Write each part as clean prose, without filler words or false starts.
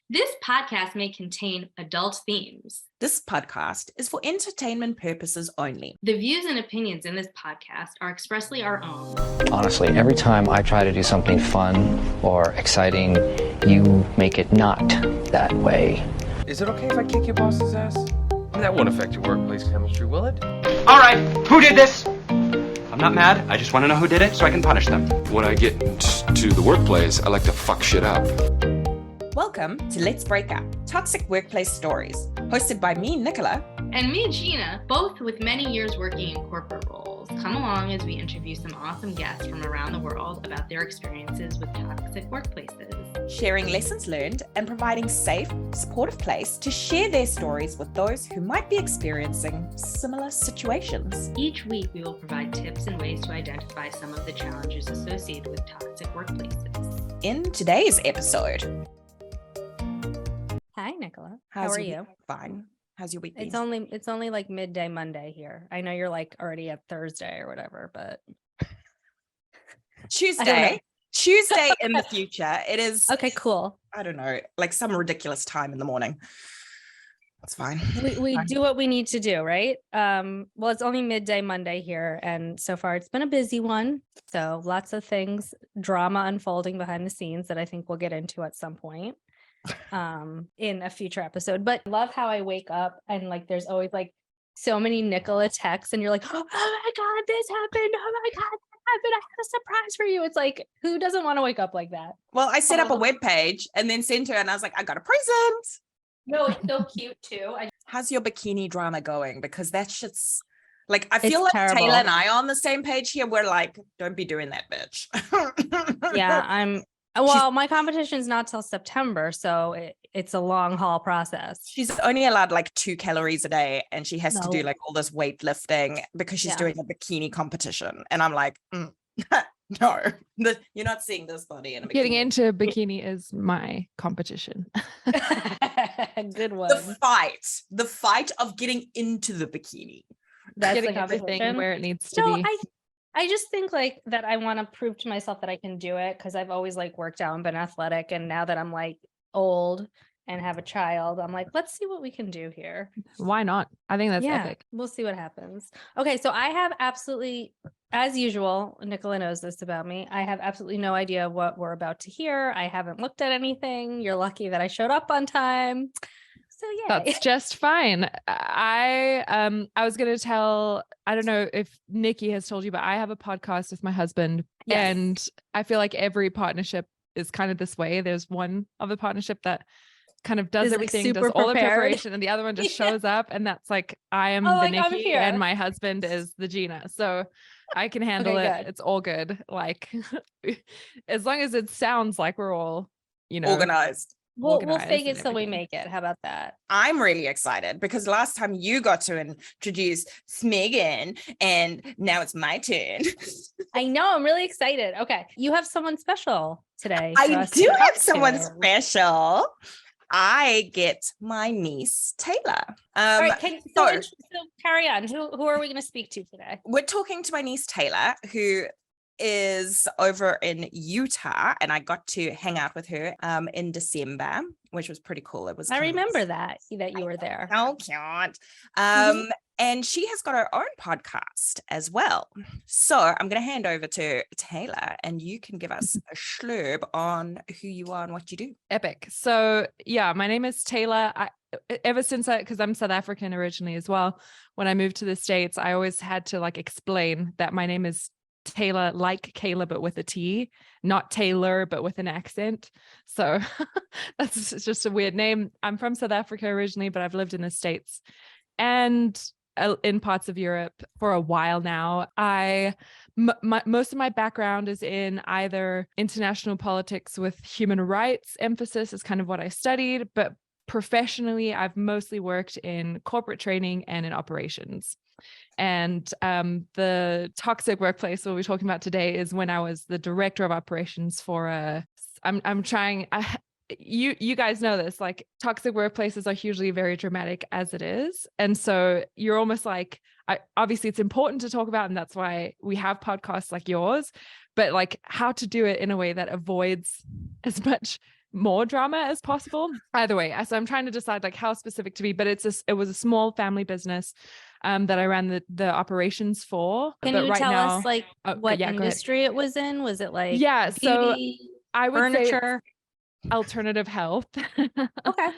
This podcast may contain adult themes. This podcast is for entertainment purposes only. The views and opinions in this podcast are expressly our own. Honestly, every time I try to do something fun or exciting, you make it not that way. Is it okay if I kick your boss's ass? That won't affect your workplace chemistry, will it? All right, who did this? I'm not mad. I just want to know who did it so I can punish them. When I get to the workplace, I like to fuck shit up. Welcome to Let's Break Up, Toxic Workplace Stories, hosted by me, Nicola. And me, Gina, both with many years working in corporate roles. Come along as we interview some awesome guests from around the world about their experiences with toxic workplaces. Sharing lessons learned and providing safe, supportive place to share their stories with those who might be experiencing similar situations. Each week, we will provide tips and ways to identify some of the challenges associated with toxic workplaces. In today's episode... Hi, Nicola. How are you? Fine. How's your week been? It's only like midday Monday here. I know you're like already at Thursday or whatever, but Tuesday in the future. It is okay. Cool. I don't know, like some ridiculous time in the morning. That's fine. We do what we need to do, right? Well, it's only midday Monday here, and so far it's been a busy one. So lots of things, drama unfolding behind the scenes that I think we'll get into at some point. In a future episode, but love how I wake up and like there's always like so many Nicola texts and you're like, oh my god, this happened, oh my god, that happened, I have a surprise for you. It's like, who doesn't want to wake up like that? Well, I set up a web page and then sent her and I was like, I got a present. No, it's so cute too. How's your bikini drama going? Because that shit's like, I feel like terrible. Tayla and I are on the same page here. We're like, don't be doing that, bitch. Yeah, well, my competition's not till September, so it's a long haul process. She's only allowed like 2 calories a day and she has to do like all this weightlifting because she's doing a bikini competition. And I'm like, no, you're not seeing this body in a bikini. Getting into a bikini is my competition. Good one. The fight of getting into the bikini. That's getting everything where it needs to be. I just think like that I want to prove to myself that I can do it because I've always like worked out and been athletic. And now that I'm like old and have a child, I'm like, let's see what we can do here. Why not? I think that's epic. We'll see what happens. Okay, so I have absolutely, as usual, Nicola knows this about me. I have absolutely no idea what we're about to hear. I haven't looked at anything. You're lucky that I showed up on time. So yeah, that's just fine. I was going to tell, I don't know if Nikki has told you, but I have a podcast with my husband. Yes. And I feel like every partnership is kind of this way. There's one of the partnership that kind of does everything, does all the preparation, and the other one just shows up. And that's like, I am the Nikki and my husband is the Gina. So I can handle it. Good. It's all good. Like as long as it sounds like we're all, organized. We'll fake it till we make it. How about that? I'm really excited because last time you got to introduce Smegan and now it's my turn. I know. I'm really excited. Okay. You have someone special today. I do have someone special. I get my niece, Tayla. All right, so carry on. Who are we going to speak to today? We're talking to my niece, Tayla, who is over in Utah, and I got to hang out with her in December, which was pretty cool. It was. I remember that you were there. So cute. And she has got her own podcast as well. So I'm going to hand over to Tayla, and you can give us a slurb on who you are and what you do. Epic. So yeah, my name is Tayla. Ever since because I'm South African originally as well, when I moved to the States, I always had to like explain that my name is Tayla, like Kayla, but with a T, not Taylor, but with an accent. So that's just a weird name. I'm from South Africa originally, but I've lived in the States and in parts of Europe for a while now. Most of my background is in either international politics with human rights emphasis is kind of what I studied, but professionally, I've mostly worked in corporate training and in operations. And the toxic workplace we'll be talking about today is when I was the director of operations for you guys know this, like toxic workplaces are hugely very dramatic as it is. And so you're almost like, obviously it's important to talk about, and that's why we have podcasts like yours, but like how to do it in a way that avoids as much more drama as possible. Either way, so I'm trying to decide like how specific to be, but it was a small family business that I ran the operations for. Can but you right tell now, us like what yeah, go ahead. industry it was in? Was it like Yeah, so beauty, I would say it's furniture? alternative health. Okay.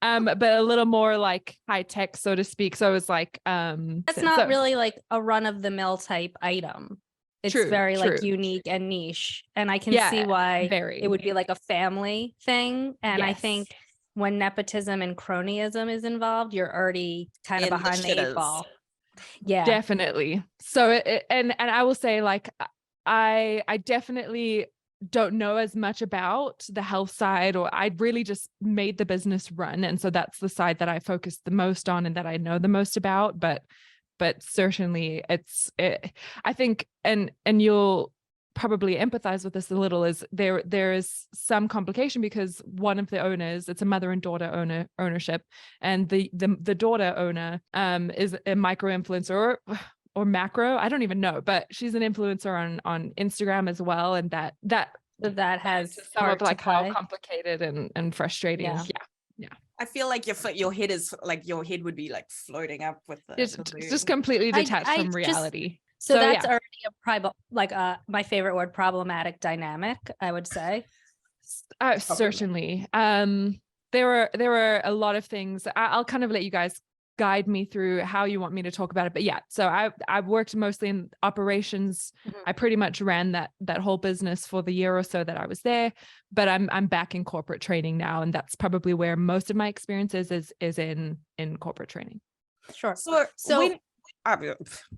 But a little more like high tech, so to speak. So it was like That's not really like a run of the mill type item. It's very like unique and niche. And I can see why very. it would be like a family thing. And I Yes. think when nepotism and cronyism is involved, you're already kind of In the behind the eight shitters. ball. Yeah. Definitely. So and I will say like I definitely don't know as much about the health side, or I really just made the business run. And so that's the side that I focused the most on and that I know the most about. But certainly I think, and you'll probably empathize with this a little, is there is some complication because one of the owners, it's a mother and daughter ownership, and the daughter owner is a micro influencer or macro, I don't even know, but she's an influencer on Instagram as well, and that has some part of to like how play. complicated and frustrating. Yeah. I feel like your head is like your head would be like floating up with the It's balloon. just completely detached I from just- reality. So that's already my favorite word, problematic dynamic, I would say. Certainly. There were a lot of things. I'll kind of let you guys guide me through how you want me to talk about it. But yeah, so I've worked mostly in operations. I pretty much ran that whole business for the year or so that I was there, but I'm back in corporate training now, and that's probably where most of my experience is in corporate training. Sure. So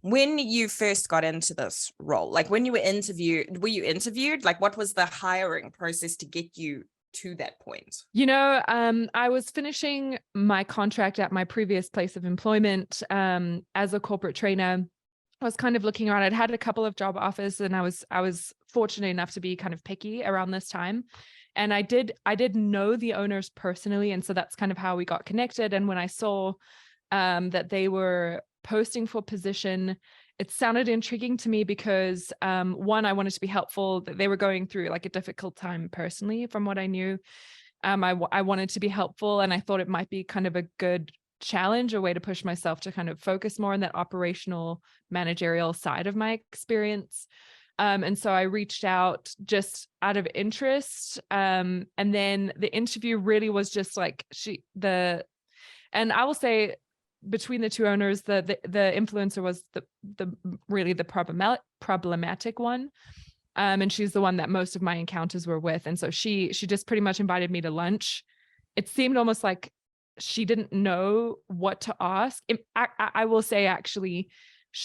when you first got into this role, like when you were interviewed, like what was the hiring process to get you to that point? I was finishing my contract at my previous place of employment as a corporate trainer. I was kind of looking around. I'd had a couple of job offers, and I was fortunate enough to be kind of picky around this time. And I did know the owners personally, and so that's kind of how we got connected. And when I saw that they were posting for position, it sounded intriguing to me because one, I wanted to be helpful. They were going through like a difficult time personally, from what I knew. I wanted to be helpful, and I thought it might be kind of a good challenge, a way to push myself to kind of focus more on that operational managerial side of my experience. And so I reached out just out of interest. And then the interview really was just like and I will say, between the two owners, the influencer was the really the problematic one. And she's the one that most of my encounters were with. And so she just pretty much invited me to lunch. It seemed almost like she didn't know what to ask. I will say, actually,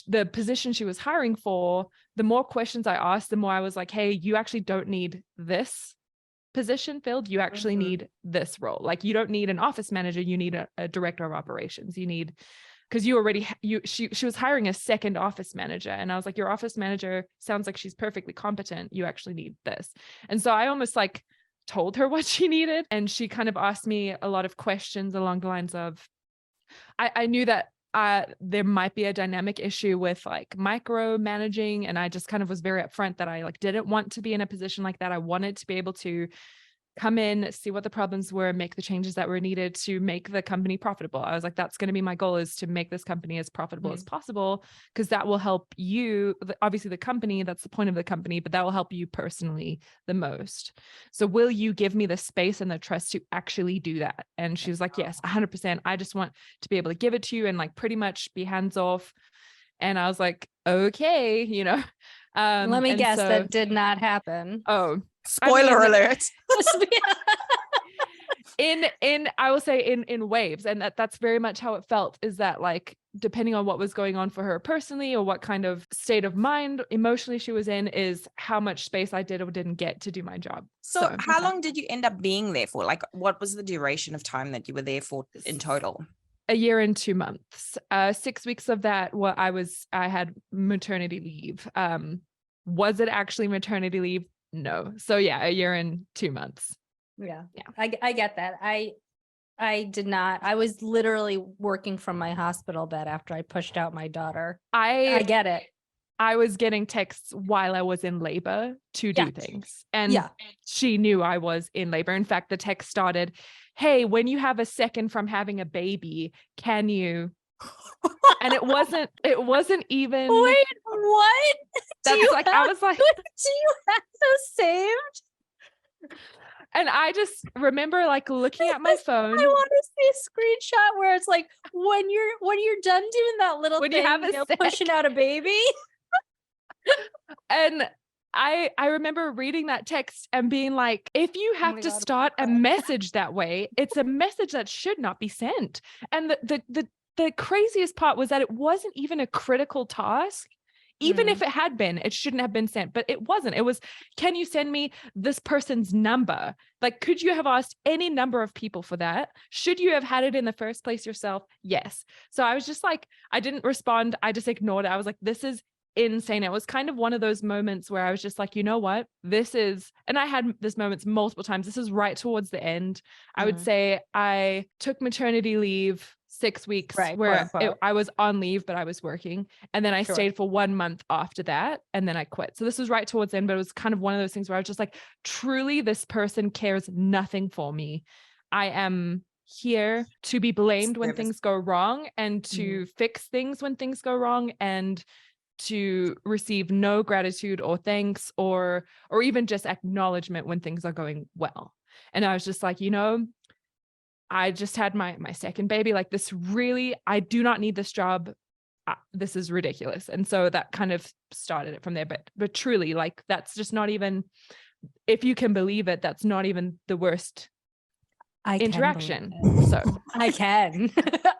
the position she was hiring for, the more questions I asked, the more I was like, hey, you actually don't need this position filled. You actually need this role. Like, you don't need an office manager, you need a director of operations. You need, because she was hiring a second office manager, and I was like, your office manager sounds like she's perfectly competent, you actually need this. And so I almost like told her what she needed, and she kind of asked me a lot of questions along the lines of, I knew that there might be a dynamic issue with like micromanaging, and I just kind of was very upfront that I like didn't want to be in a position like that. I wanted to be able to come in, see what the problems were, make the changes that were needed to make the company profitable. I was like, that's going to be my goal, is to make this company as profitable as possible, because that will help you, obviously the company, that's the point of the company, but that will help you personally the most. So will you give me the space and the trust to actually do that? And she was like, yes, 100%. I just want to be able to give it to you and like pretty much be hands off. And I was like, okay, Let me guess, that did not happen. Oh, spoiler alert. I will say in waves, and that's very much how it felt, is that like, depending on what was going on for her personally, or what kind of state of mind emotionally she was in, is how much space I did or didn't get to do my job. So how long did you end up being there for? Like, what was the duration of time that you were there for in total? A year and 2 months. 6 weeks of that, I had maternity leave. Was it actually maternity leave? No. So yeah, a year and 2 months. Yeah. I get that. I did not. I was literally working from my hospital bed after I pushed out my daughter. I get it. I was getting texts while I was in labor to do things. And Yeah. she knew I was in labor. In fact, the text started, hey, when you have a second from having a baby, can you? And it wasn't even. Wait, what? That's like, I was like, do you have those saved? and I just remember like looking at my phone. I want to see a screenshot where it's like when you're done doing that little When thing, you have a sec. pushing out a baby. And I remember reading that text and being like, if you have my to God. start a message that way, it's a message that should not be sent. And the craziest part was that it wasn't even a critical task. Even if it had been, it shouldn't have been sent, but it wasn't. It was, can you send me this person's number? Like, could you have asked any number of people for that? Should you have had it in the first place yourself? Yes. So I was just like, I didn't respond. I just ignored it. I was like, this is insane. It was kind of one of those moments where I was just like, you know what? This is, and I had this moments multiple times. This is right towards the end. I would say I took maternity leave 6 weeks where I was on leave, but I was working. And then I stayed for 1 month after that. And then I quit. So this was right towards the end, but it was kind of one of those things where I was just like, truly, this person cares nothing for me. I am here to be blamed when things go wrong and to fix things when things go wrong and to receive no gratitude or thanks or even just acknowledgement when things are going well. And I was just like, you know, I just had my second baby. Like this really, I do not need this job. This is ridiculous. And so that kind of started it from there. But truly, like that's just not even, if you can believe it, that's not even the worst interaction. So I can.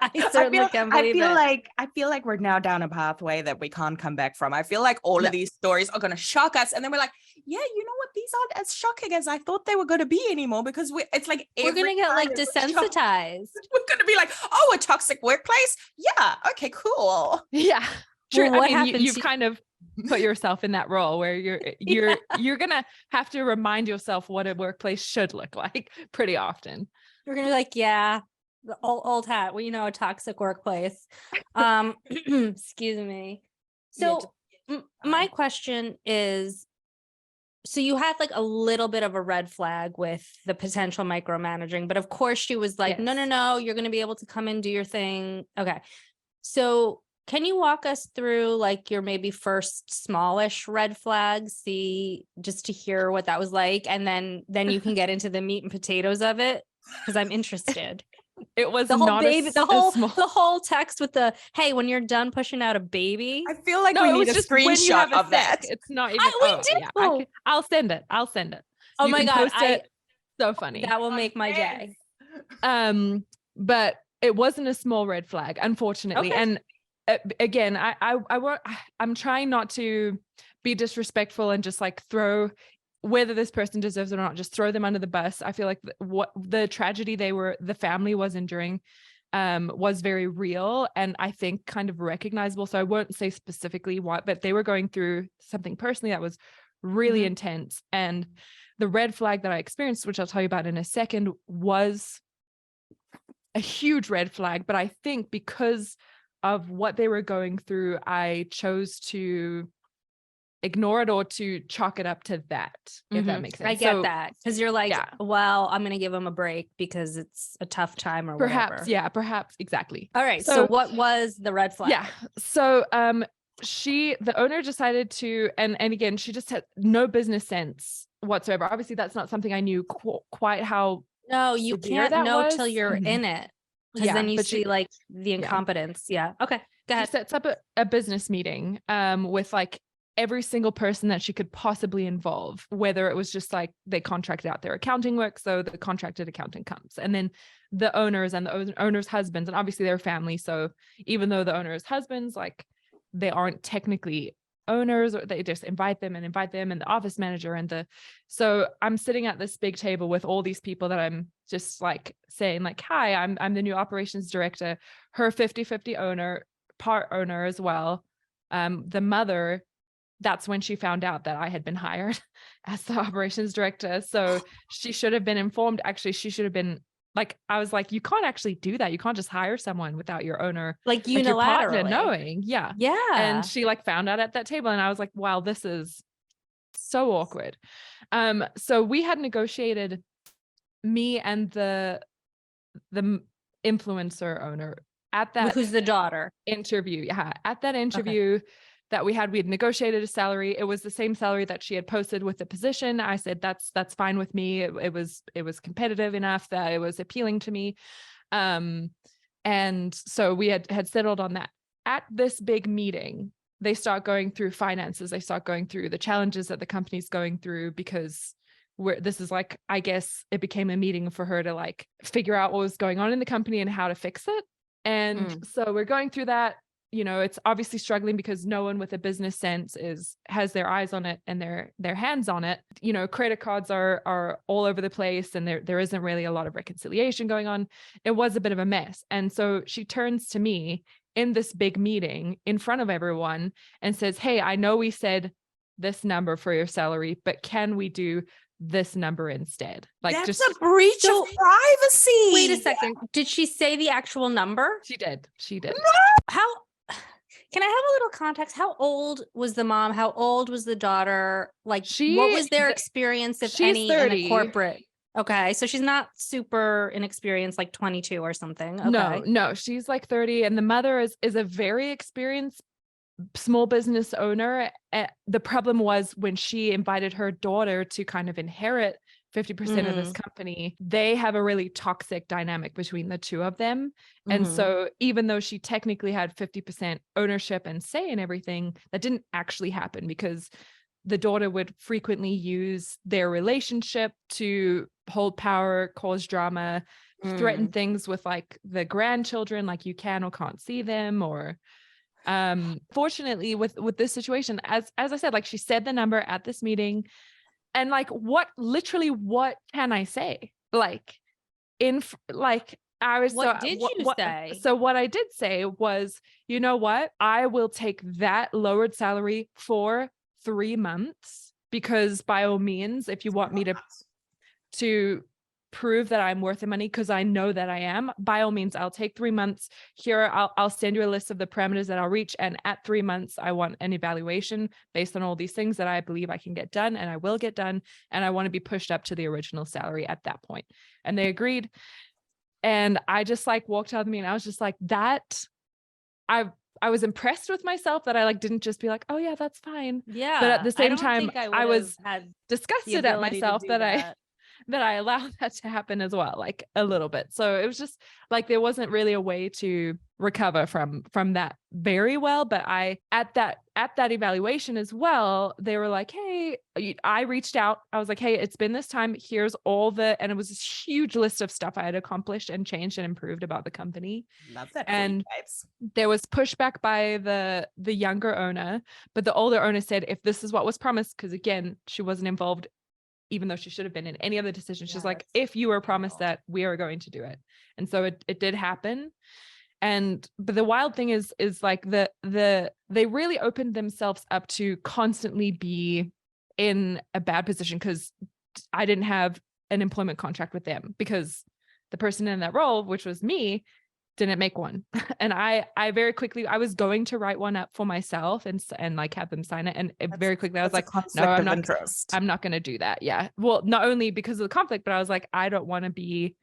I certainly can believe it. I feel like we're now down a pathway that we can't come back from. I feel like all of these stories are going to shock us, and then we're like, yeah, you know what? These aren't as shocking as I thought they were going to be anymore, because it's like we're going to get like desensitized. We're going to be like, oh, a toxic workplace? Yeah, okay, cool. Yeah, true. Well, I mean, you've kind of put yourself in that role where you're gonna have to remind yourself what a workplace should look like pretty often. You're gonna be like, yeah, the old hat. Well, you know, a toxic workplace. Excuse me. So my question is, so you had like a little bit of a red flag with the potential micromanaging, but of course she was like, no, you're gonna be able to come and do your thing. Okay. So can you walk us through like your maybe first smallish red flags, just to hear what that was like, and then you can get into the meat and potatoes of it, because I'm interested. It was the whole not baby, the whole text with the, hey, when you're done pushing out a baby. I feel like we need a screenshot of that. It's not even. I'll send it. Oh you my God, so funny. That will make my day. But it wasn't a small red flag, unfortunately, and. Again, I'm trying not to be disrespectful and just like throw, whether this person deserves it or not, just throw them under the bus. I feel like what the tragedy the family was enduring was very real, and I think kind of recognizable. So I won't say specifically what, but they were going through something personally that was really intense. And the red flag that I experienced, which I'll tell you about in a second, was a huge red flag. But I think because of what they were going through, I chose to ignore it or to chalk it up to that, if that makes sense. I get that, because you're like, well, I'm going to give them a break because it's a tough time or perhaps, whatever. Perhaps, exactly. All right, so what was the red flag? Yeah, so the owner decided to, and again, she just had no business sense whatsoever. Obviously, that's not something I knew quite how. No, you can't know till you're in it. Because then you see like the incompetence. Yeah. Okay. Go ahead. She sets up a business meeting with like every single person that she could possibly involve, whether it was just like they contracted out their accounting work. So the contracted accountant comes, and then the owners and the owners' husbands, and obviously their family. So even though the owners' husbands, like they aren't technically owners, or they just invite them and the office manager so I'm sitting at this big table with all these people that I'm just like saying like, hi, I'm the new operations director, her 50-50 part owner as well. The mother, that's when she found out that I had been hired as the operations director. So she should have been informed. Actually, she should have been Like, I was like, you can't actually do that. You can't just hire someone without your owner, Like like your partner unilaterally. knowing. Yeah. Yeah. And she like found out at that table, and I was like, wow, this is so awkward. So we had negotiated, me and the influencer owner, at that Who's the daughter? interview. Yeah. At that interview that we had negotiated a salary. It was the same salary that she had posted with the position. I said, that's fine with me. It was competitive enough that it was appealing to me. And so we had settled on that. At this big meeting, they start going through finances. They start going through the challenges that the company's going through, because this is like, I guess it became a meeting for her to like figure out what was going on in the company and how to fix it. And so we're going through that. You know, it's obviously struggling because no one with a business sense has their eyes on it and their hands on it. You know, credit cards are all over the place, and there isn't really a lot of reconciliation going on. It was a bit of a mess. And so she turns to me in this big meeting in front of everyone and says, hey, I know we said this number for your salary, but can we do this number instead? Like, That's just a breach of privacy. Wait a second. Did she say the actual number? She did. How can I have a little context? How old was the mom? How old was the daughter? Like, what was their experience, if she's any, 30. in the corporate? Okay, so she's not super inexperienced, like 22 or something. Okay. No, she's like 30, and the mother is a very experienced small business owner. The problem was when she invited her daughter to kind of inherit 50% of this company, they have a really toxic dynamic between the two of them. And so even though she technically had 50% ownership and say in everything, that didn't actually happen, because the daughter would frequently use their relationship to hold power, cause drama, threaten things with like the grandchildren, like you can or can't see them, or fortunately with this situation, as I said, like she said the number at this meeting, and like what can I say? Like I was What did you say? So what I did say was, you know what? I will take that lowered salary for 3 months, because by all means, if you want me to prove that I'm worth the money, because I know that I am, by all means, I'll take 3 months. Here, I'll send you a list of the parameters that I'll reach. And at 3 months, I want an evaluation based on all these things that I believe I can get done, and I will get done. And I want to be pushed up to the original salary at that point. And they agreed. And I just like walked out of the meeting. I was just like, I was impressed with myself that I like didn't just be like, oh yeah, that's fine. Yeah. But at the same don't time, think I was had disgusted the at ability to myself do that I allowed that to happen as well, like a little bit. So it was just like, there wasn't really a way to recover from that very well. But at that evaluation as well, they were like, hey, I reached out. I was like, hey, it's been this time. Here's and it was this huge list of stuff I had accomplished and changed and improved about the company. Love that. And vibes. there was pushback by the younger owner, but the older owner said, if this is what was promised, because again, she wasn't involved, even though she should have been in any other decision. She's like, if you were promised that, we are going to do it. And so it did happen. But the wild thing is like they really opened themselves up to constantly be in a bad position, because I didn't have an employment contract with them, because the person in that role, which was me, didn't make one. And I very quickly, I was going to write one up for myself and like have them sign it. And very quickly I was like, no, I'm not going to do that. Yeah. Well, not only because of the conflict, but I was like, I don't want to be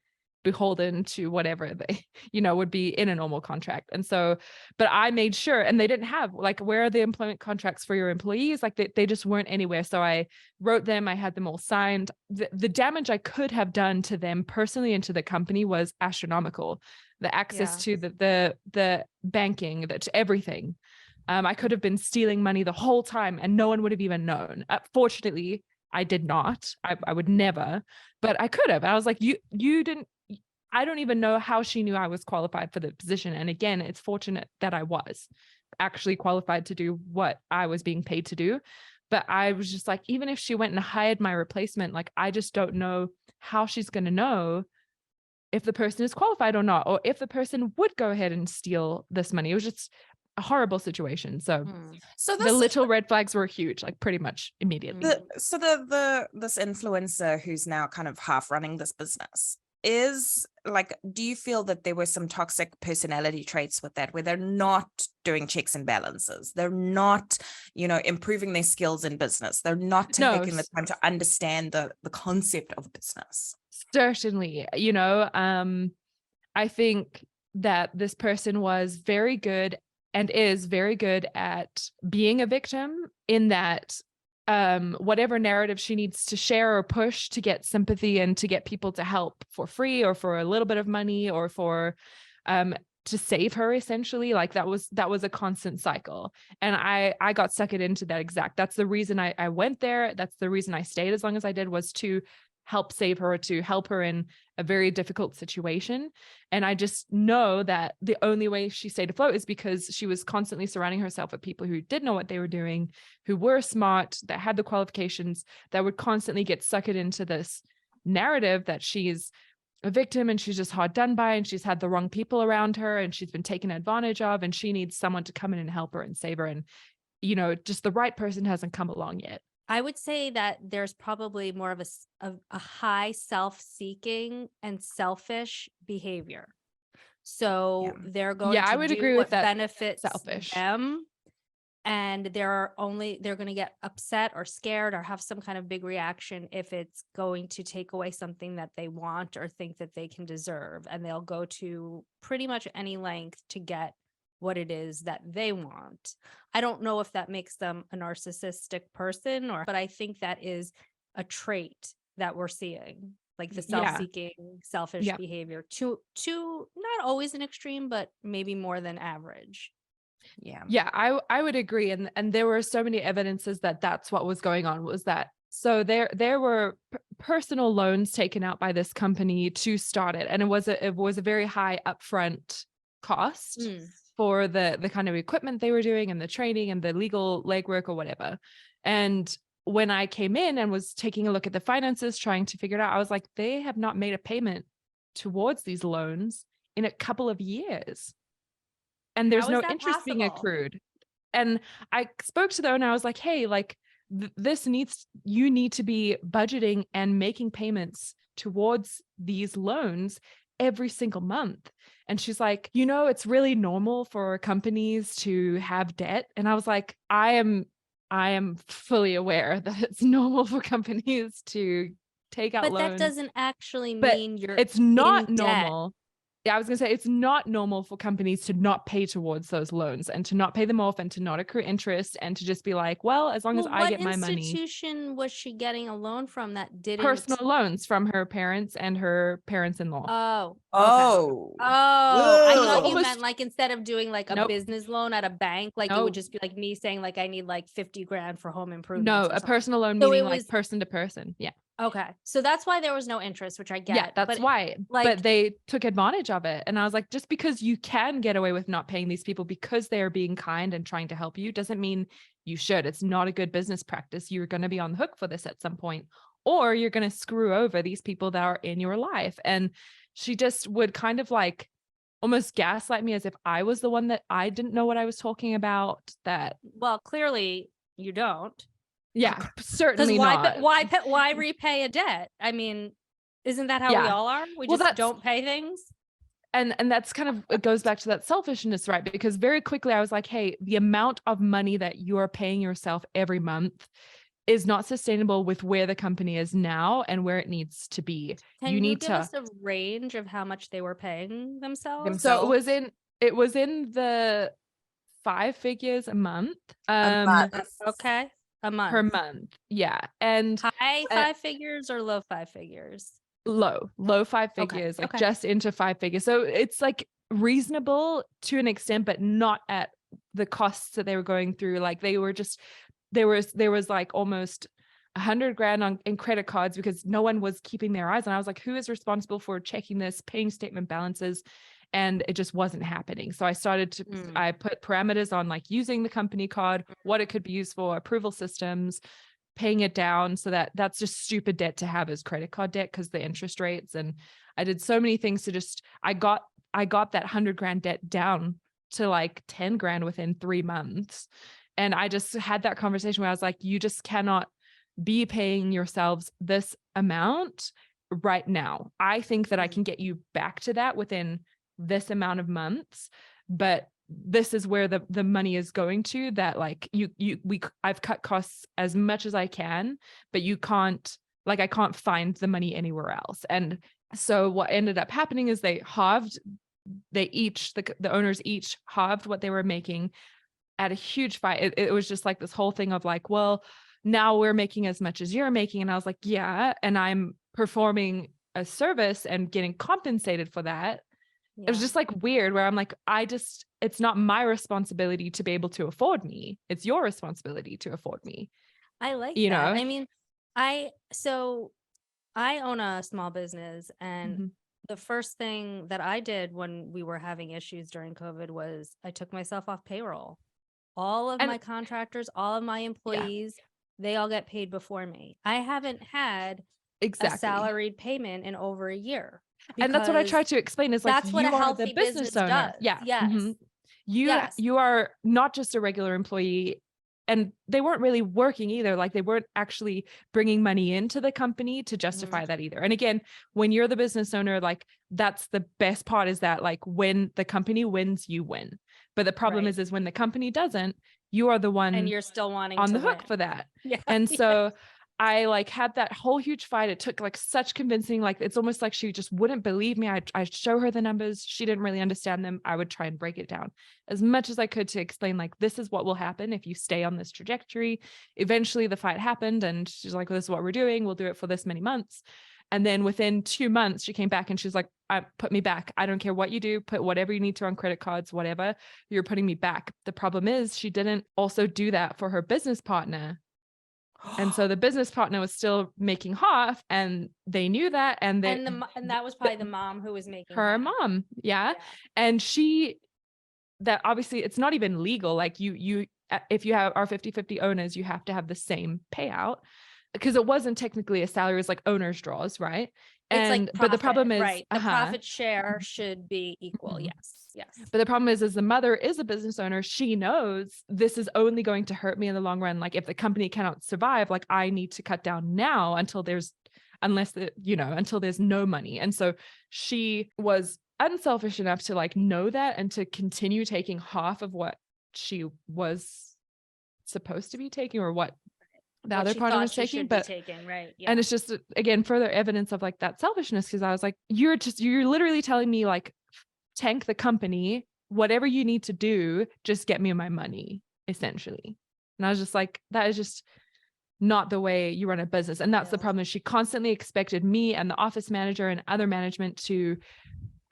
beholden to whatever they, would be in a normal contract. And so, but I made sure, and they didn't have like, where are the employment contracts for your employees? Like they just weren't anywhere. So I wrote them, I had them all signed. The damage I could have done to them personally and to the company was astronomical. The access to the banking, to everything. I could have been stealing money the whole time and no one would have even known. Fortunately, I did not. I would never, but I could have. I was like, you didn't. I don't even know how she knew I was qualified for the position. And again, it's fortunate that I was actually qualified to do what I was being paid to do. But I was just like, even if she went and hired my replacement, like, I just don't know how she's going to know if the person is qualified or not, or if the person would go ahead and steal this money. It was just a horrible situation. So the little red flags were huge, like pretty much immediately. This influencer who's now kind of half running this business, is like, do you feel that there were some toxic personality traits with that, where they're not doing checks and balances, they're not, improving their skills in business, they're not No, taking the time to understand the concept of business? certainly, I think that this person was very good and is very good at being a victim, in that whatever narrative she needs to share or push to get sympathy and to get people to help for free or for a little bit of money or for to save her, essentially, like that was a constant cycle. And I got suckered into that that's the reason I went there. That's the reason I stayed as long as I did, was to help save her, to help her in a very difficult situation. And I just know that the only way she stayed afloat is because she was constantly surrounding herself with people who did know what they were doing, who were smart, that had the qualifications, that would constantly get suckered into this narrative that she's a victim and she's just hard done by, and she's had the wrong people around her and she's been taken advantage of, and she needs someone to come in and help her and save her. And, just the right person hasn't come along yet. I would say that there's probably more of a high self-seeking and selfish behavior. So they're going I to would do agree what with that. benefits Selfish. them, and they're going to get upset or scared or have some kind of big reaction if it's going to take away something that they want or think that they can deserve, and they'll go to pretty much any length to get what it is that they want. I don't know if that makes them a narcissistic person, but I think that is a trait that we're seeing, like the self-seeking, selfish behavior to not always an extreme, but maybe more than average. Yeah, I would agree. And there were so many evidences that that's what was going on, was that so there were personal loans taken out by this company to start it, and it was a very high upfront cost for the kind of equipment they were doing and the training and the legal legwork or whatever. And when I came in and was taking a look at the finances, trying to figure it out, I was like, they have not made a payment towards these loans in a couple of years. And there's no interest being accrued. And I spoke to the owner. I was like, hey, like you need to be budgeting and making payments towards these loans every single month. And she's like, it's really normal for companies to have debt. And I was like, I am fully aware that it's normal for companies to take out loans. But that doesn't actually mean it's not normal. Yeah, I was going to say, it's not normal for companies to not pay towards those loans and to not pay them off and to not accrue interest and to just be like, well, as long as I get my money. What institution was she getting a loan from that didn't? Personal loans from her parents and her parents-in-law. Oh. Oh. I thought you meant like instead of doing like a business loan at a bank, like it would just be like me saying like I need like 50 grand for home improvements. No, a personal loan, meaning like person to person. Yeah. Okay. So that's why there was no interest, which I get. Yeah, that's why. But they took advantage of it. And I was like, just because you can get away with not paying these people because they are being kind and trying to help you doesn't mean you should. It's not a good business practice. You're going to be on the hook for this at some point, or you're going to screw over these people that are in your life. And she just would kind of like almost gaslight me as if I was the one that I didn't know what I was talking about. Well, clearly you don't. Yeah, certainly not. Why repay a debt? I mean, isn't that how we all are? We just don't pay things. And that's kind of, it goes back to that selfishness, right? Because very quickly I was like, hey, the amount of money that you are paying yourself every month is not sustainable with where the company is now and where it needs to be. Can you give us a range of how much they were paying themselves? So it was in the 5 figures a month. Okay. A month. Per month. Yeah. And high 5 figures or low 5 figures? Low 5 figures, like just into 5 figures. So it's like reasonable to an extent, but not at the costs that they were going through. Like they were just, there was like almost 100 grand in credit cards because no one was keeping their eyes on. I was like, who is responsible for checking this, paying statement balances? And it just wasn't happening. So I started to, I put parameters on like using the company card, what it could be used for, approval systems, paying it down. So that's just stupid debt to have as credit card debt because the interest rates. And I did so many things to just, I got that 100 grand debt down to like 10 grand within 3 months. And I just had that conversation where I was like, you just cannot be paying yourselves this amount right now. I think that I can get you back to that within this amount of months, but this is where the money is going to, that like I've cut costs as much as I can, but you can't, like, I can't find the money anywhere else. And so what ended up happening is the owners each halved what they were making at a huge fight. It was just like this whole thing of like, well, now we're making as much as you're making. And I was like, yeah, and I'm performing a service and getting compensated for that. It was just like weird, where I'm like, it's not my responsibility to be able to afford me. It's your responsibility to afford me. I like you that. know? I mean, so I own a small business, and the first thing that I did when we were having issues during COVID was I took myself off payroll. All of my contractors, all of my employees, they all get paid before me. I haven't had a salaried payment in over a year. And that's what I try to explain, is like, that's what you a are the healthy business owner. does. Yeah. Yes. You are not just a regular employee. And they weren't really working either. Like, they weren't actually bringing money into the company to justify that either. And again, when you're the business owner, like, that's the best part, is that like when the company wins, you win. But the problem is when the company doesn't, you are the one, and you're still wanting on to the hook win for that. Yeah. And so I like had that whole huge fight. It took like such convincing, like, it's almost like she just wouldn't believe me. I'd show her the numbers. She didn't really understand them. I would try and break it down as much as I could to explain, like, this is what will happen if you stay on this trajectory. Eventually the fight happened, and she's like, well, this is what we're doing. We'll do it for this many months. And then within 2 months, she came back and she's like, put me back. I don't care what you do. Put whatever you need to on credit cards, whatever, you're putting me back. The problem is she didn't also do that for her business partner. And so the business partner was still making half, and they knew that. And that was probably the mom who was making her half. mom. Yeah. And that obviously it's not even legal. Like, you if you are 50-50 owners, you have to have the same payout, because it wasn't technically a salary. It was like owner's draws, right? It's like but the problem is, right, the profit share should be equal. Yes. But the problem is the mother is a business owner. She knows this is only going to hurt me in the long run. Like, if the company cannot survive, like, I need to cut down now until there's no money. And so she was unselfish enough to like know that, and to continue taking half of what she was supposed to be taking, or what the other partner was taking. But and it's just, again, further evidence of like that selfishness, because I was like, you're literally telling me, like, tank the company, whatever you need to do, just get me my money, essentially. And I was just like, that is just not the way you run a business. And that's the problem, is she constantly expected me and the office manager and other management to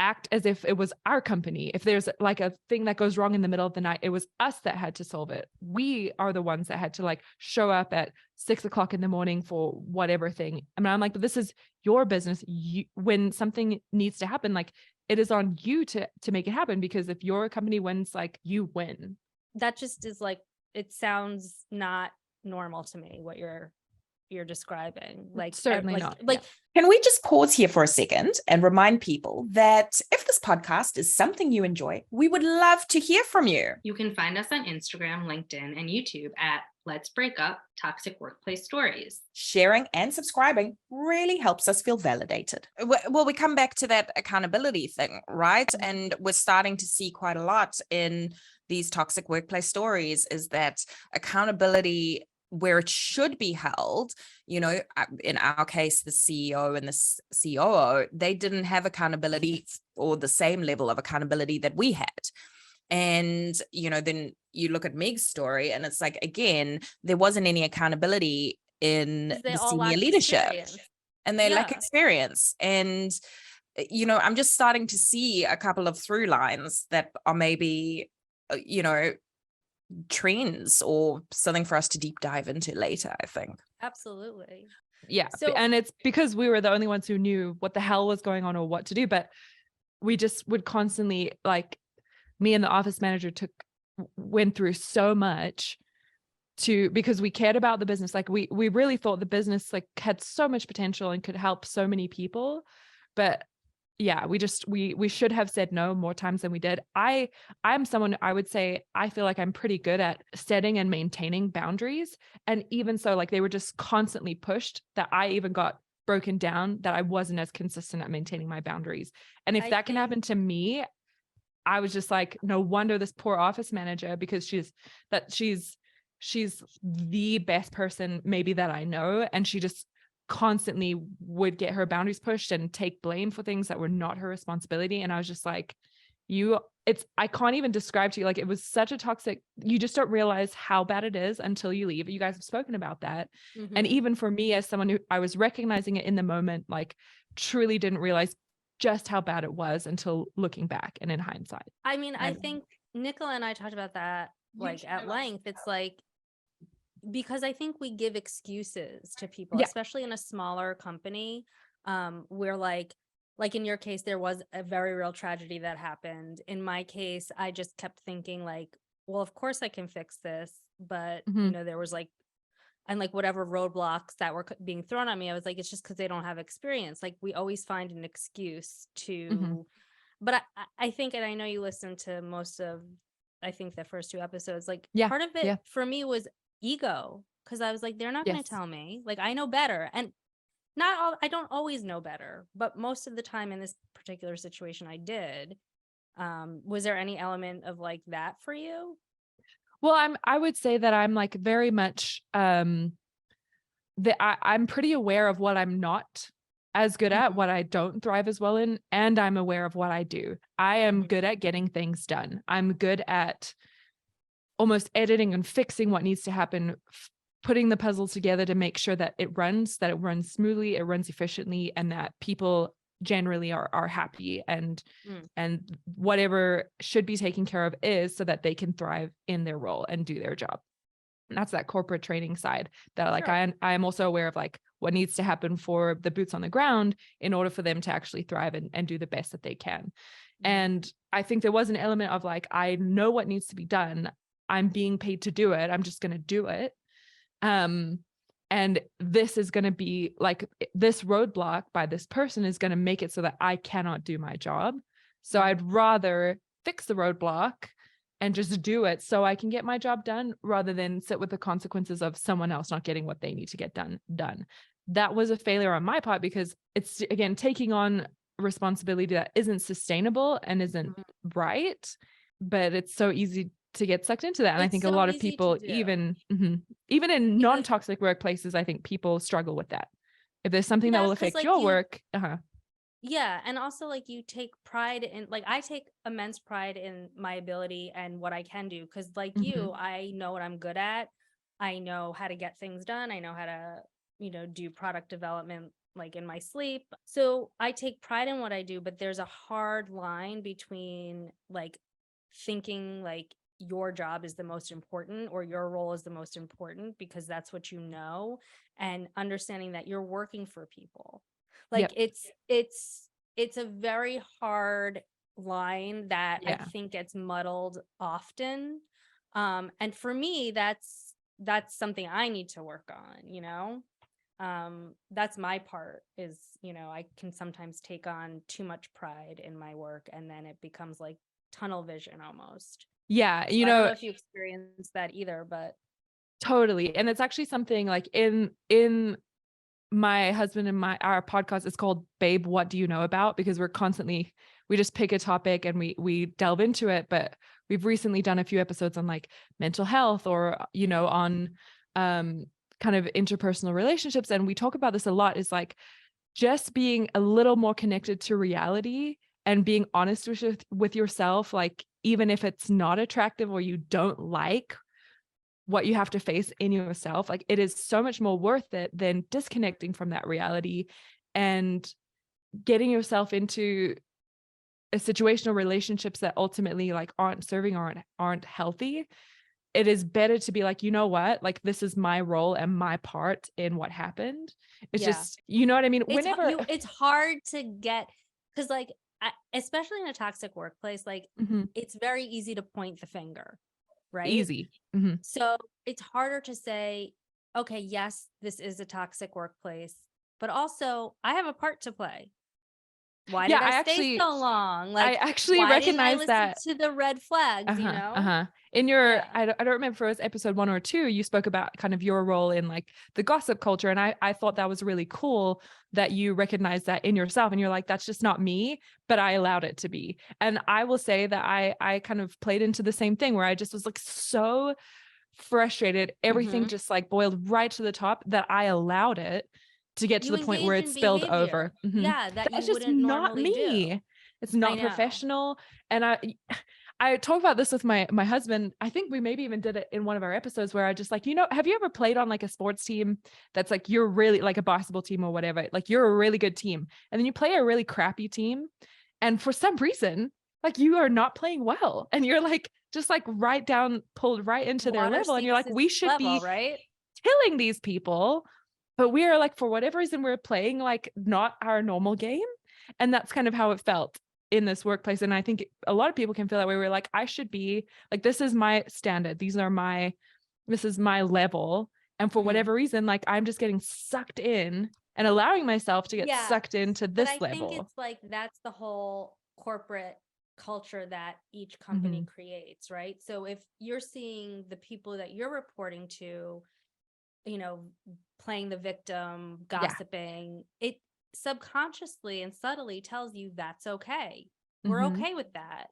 act as if it was our company. If there's like a thing that goes wrong in the middle of the night, it was us that had to solve it. We are the ones that had to like show up at 6 o'clock in the morning for whatever thing. I mean, I'm like, but this is your business. When something needs to happen, like, it is on you to make it happen, because if your company wins, like, you win. That just is like, it sounds not normal to me, what you're describing. Like, certainly not. Like, can we just pause here for a second and remind people that if this podcast is something you enjoy, we would love to hear from you. You can find us on Instagram, LinkedIn, and YouTube at Let's Break Up Toxic Workplace Stories. Sharing and subscribing really helps us feel validated. Well, we come back to that accountability thing, right? And we're starting to see quite a lot in these toxic workplace stories, is that accountability where it should be held, in our case, the CEO and the COO, they didn't have accountability or the same level of accountability that we had. And, then you look at Meg's story, and it's like, again, there wasn't any accountability in the senior leadership, and they lack experience. And, I'm just starting to see a couple of through lines that are maybe, trends or something for us to deep dive into later, I think. Absolutely. Yeah. And it's because we were the only ones who knew what the hell was going on or what to do. But we just would constantly, like, me and the office manager went through so much because we cared about the business. Like, we really thought the business like had so much potential and could help so many people. But yeah, we should have said no more times than we did. I'm someone, I would say, I feel like I'm pretty good at setting and maintaining boundaries. And even so, like, they were just constantly pushed, that I even got broken down that I wasn't as consistent at maintaining my boundaries. And if I that can think- happen to me, I was just like, no wonder this poor office manager, because she's the best person maybe that I know. And she just constantly would get her boundaries pushed and take blame for things that were not her responsibility. And I was just like, I can't even describe to you, like, it was such a toxic, you just don't realize how bad it is until you leave. You guys have spoken about that. And Mhm. even for me, as someone who I was recognizing it in the moment, like truly didn't realize just how bad it was until looking back and in hindsight. I mean, I And- think Nicola and I talked about that like at length. It's like, because I think we give excuses to people, Yeah. especially in a smaller company. We're like in your case, there was a very real tragedy that happened. In my case, I just kept thinking like, well, of course I can fix this. But, you Mhm. know, there was like, and like whatever roadblocks that were being thrown at me, I was like, it's just because they don't have experience. Like we always find an excuse to, Mhm. but I think, and I know you listened to most of, I think the first 2 episodes, like Yeah, part of it yeah. for me was ego. Cause I was like, they're not going Yes. to tell me, like, I know better. And I don't always know better, but most of the time in this particular situation I did. Was there any element of like that for you? Well, I would say that I'm like very much I'm pretty aware of what I'm not as good at, Mhm. what I don't thrive as well in, and I'm aware of what I do. I am Mhm. good at getting things done. I'm good at almost editing and fixing what needs to happen, putting the puzzles together to make sure that it runs smoothly, it runs efficiently, and that people generally are happy and Mm. and whatever should be taken care of is, so that they can thrive in their role and do their job. And that's that corporate training side that like Sure. I am also aware of, like what needs to happen for the boots on the ground in order for them to actually thrive and do the best that they can. Mhm. And I think there was an element of like, I know what needs to be done. I'm being paid to do it. I'm just going to do it. And this is going to be like, this roadblock by this person is going to make it so that I cannot do my job. So Mhm. I'd rather fix the roadblock and just do it so I can get my job done, rather than sit with the consequences of someone else not getting what they need to get done. That was a failure on my part, because it's, again, taking on responsibility that isn't sustainable and isn't Mhm. right, but it's so easy to get sucked into that. And I It's think a so lot of easy to people, do. even in Because- non-toxic workplaces, I think people struggle with that. If there's something that Yeah, will 'cause, affect like, your you- work, Yeah. And also like you take pride in, like, I take immense pride in my ability and what I can do. Cause like you, I know what I'm good at. I know how to get things done. I know how to, do product development like in my sleep. So I take pride in what I do, but there's a hard line between like thinking like your job is the most important or your role is the most important because that's what you know, and understanding that you're working for people. Like Yep. it's a very hard line that I Yeah. think gets muddled often. And for me, that's something I need to work on. That's my part is, I can sometimes take on too much pride in my work and then it becomes like tunnel vision almost. Yeah, So I don't know if you experience that either, but totally. And it's actually something like in my husband and our podcast is called Babe, What Do You Know About? Because we just pick a topic and we delve into it. But we've recently done a few episodes on like mental health or, on kind of interpersonal relationships. And we talk about this a lot, is like just being a little more connected to reality and being honest with yourself. Like, even if it's not attractive or you don't like what you have to face in yourself, like it is so much more worth it than disconnecting from that reality and getting yourself into a situational relationships that ultimately like aren't serving or aren't healthy. It is better to be like, you know what, like this is my role and my part in what happened. It's Yeah. just, you know what I mean? it's hard to get, because like especially in a toxic workplace, like Mhm. it's very easy to point the finger, right? Easy. Mhm. So it's harder to say, okay, yes, this is a toxic workplace, but also I have a part to play. Why Yeah, did I I stay actually so long? I Like, actually why didn't I recognize listen that. to the red flags, you know? In your, Yeah. I don't remember if it was episode 1 or 2, you spoke about kind of your role in like the gossip culture. And I thought that was really cool that you recognized that in yourself and you're like, that's just not me, but I allowed it to be. And I will say that I kind of played into the same thing where I just was like so frustrated. Everything Mhm. just like boiled right to the top that I allowed it to get to You the point where engage it in spilled over. behavior. Yeah, that That's you just wouldn't not normally do. me. It's I not know. professional. And I talk about this with my husband. I think we maybe even did it in one of our episodes where I just like, have you ever played on like a sports team that's like you're really like a basketball team or whatever, like you're a really good team, and then you play a really crappy team, and for some reason, like you are not playing well, and you're like just like pulled right into their Water level, and you're like, seeks we its should level, be right? killing these people, but we are like, for whatever reason, we're playing like not our normal game. And that's kind of how it felt in this workplace. And I think a lot of people can feel that way. We're like, I should be like, this is my standard. This is my level. And for Mhm. whatever reason, like I'm just getting sucked in and allowing myself to get Yeah, sucked into But this I think level. it's like that's the whole corporate culture that each company creates, right? So if you're seeing the people that you're reporting to, playing the victim, Yeah. gossiping, it subconsciously and subtly tells you that's okay. We're Mhm. okay with that.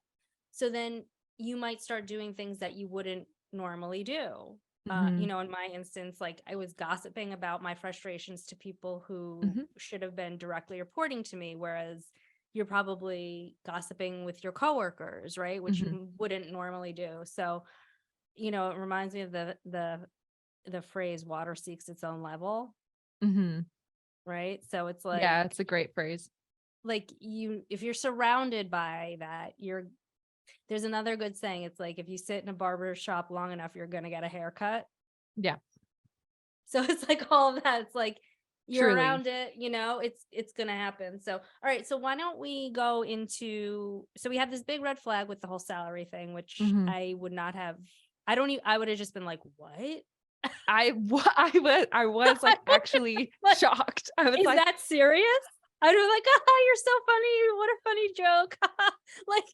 So then you might start doing things that you wouldn't normally do. Mhm. In my instance, like I was gossiping about my frustrations to people who Mhm. should have been directly reporting to me, whereas you're probably gossiping with your coworkers, right? Which Mhm. you wouldn't normally do. So, it reminds me of the phrase water seeks its own level, Mhm. right? So it's Yeah, it's a great phrase. like if you're surrounded by that, there's another good saying. It's like if you sit in a barber shop long enough, you're gonna get a haircut. Yeah. So it's like all of that. It's like you're Truly. around it, it's gonna happen. So all right, so why don't we go into, so we have this big red flag with the whole salary thing, which Mhm. I would not have, I would have just been like, what? I was like actually Like, shocked. I was is like, that serious? I'd be like, oh, you're so funny. What a funny joke. Like,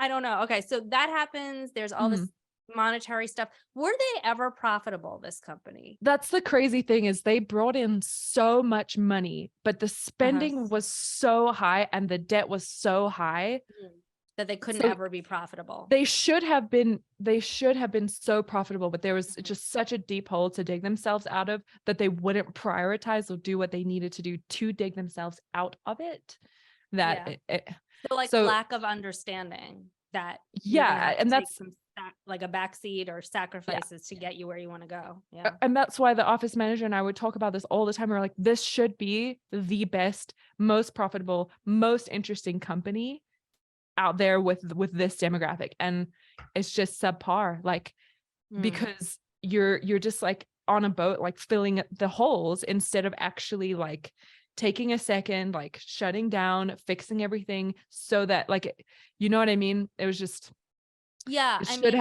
I don't know. Okay. So that happens. There's all this monetary stuff. Were they ever profitable, this company? that's the crazy thing is they brought in so much money, but the spending was so high and the debt was so high That they couldn't So ever be profitable. they should have been so profitable, but there was just such a deep hole to dig themselves out of that they wouldn't prioritize or do what they needed to do to dig themselves out of it. That So lack of understanding that you're gonna have to and take that's some like a backseat or sacrifices to get you where you want to go. Yeah. and that's why the office manager and I would talk about this all the time. We're like, this should be the best, most profitable, most interesting company out there with this demographic, and it's just subpar, like because you're just like on a boat, like filling the holes instead of actually like taking a second, like shutting down, fixing everything so that like, you know what I mean? It was just, Yeah. it should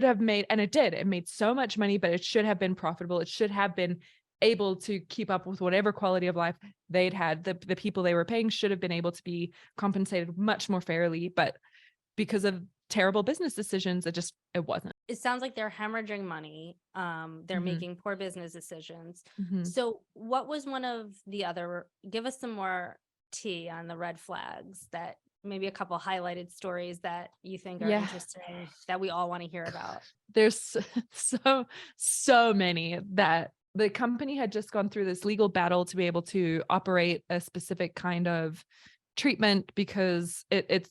have made, and it made so much money, but it should have been profitable. It should have been able to keep up with whatever quality of life they'd had. The people they were paying should have been able to be compensated much more fairly, but because of terrible business decisions, it wasn't. It sounds like they're hemorrhaging money. They're making poor business decisions. So what was one of the other, give us some more tea on the red flags, that maybe a couple highlighted stories that you think are interesting that we all want to hear about. There's so many. That the company had just gone through this legal battle to be able to operate a specific kind of treatment, because it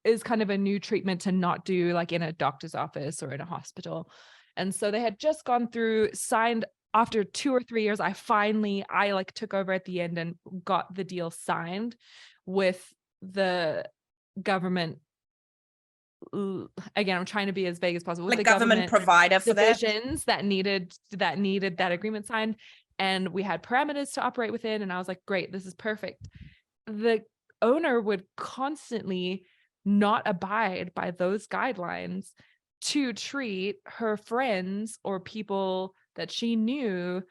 is kind of a new treatment to not do like in a doctor's office or in a hospital. And so they had just gone through, signed after 2 or 3 years. I like took over at the end and got the deal signed with the government. Again, I'm trying to be as vague as possible. With Like the government provider for that. divisions that needed that agreement signed, and we had parameters to operate within. And I was like, great, this is perfect. The owner would constantly not abide by those guidelines to treat her friends or people that she knew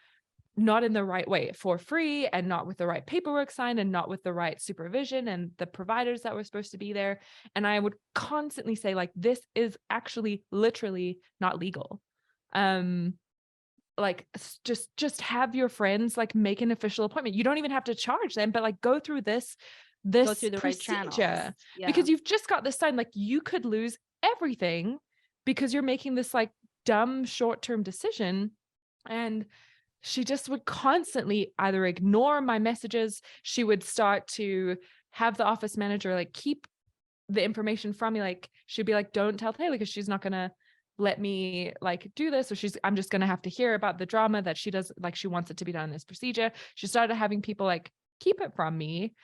not in the right way, for free, and not with the right paperwork signed, and not with the right supervision and the providers that were supposed to be there. And I would constantly say, like, this is actually literally not legal. Like, just have your friends like make an official appointment. You don't even have to charge them, but like go through this Go through the right procedure, channels. Yeah. because you've just got this sign. Like, you could lose everything because you're making this like dumb short-term decision. And she just would constantly either ignore my messages. She would start to have the office manager like keep the information from me. Like, she'd be like, don't tell Tayla, because she's not gonna let me like do this, or I'm just gonna have to hear about the drama that she does, like she wants it to be done in this procedure. She started having people like keep it from me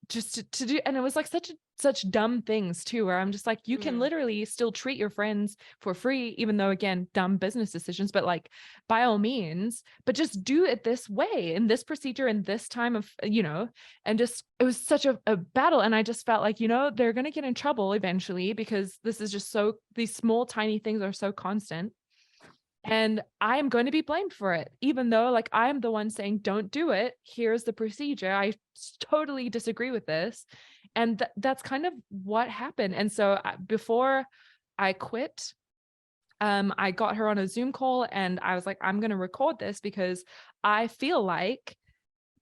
just to do, and it was like such dumb things too, where I'm just like, you can literally still treat your friends for free, even though, again, dumb business decisions, but like by all means, but just do it this way, in this procedure, in this time of, and just, it was such a battle. And I just felt like, they're going to get in trouble eventually, because this is just these small, tiny things are so constant. And I'm going to be blamed for it, even though like I'm the one saying, don't do it. Here's the procedure. I totally disagree with this. And that's kind of what happened. And so before I quit, I got her on a Zoom call, and I was like, I'm going to record this, because I feel like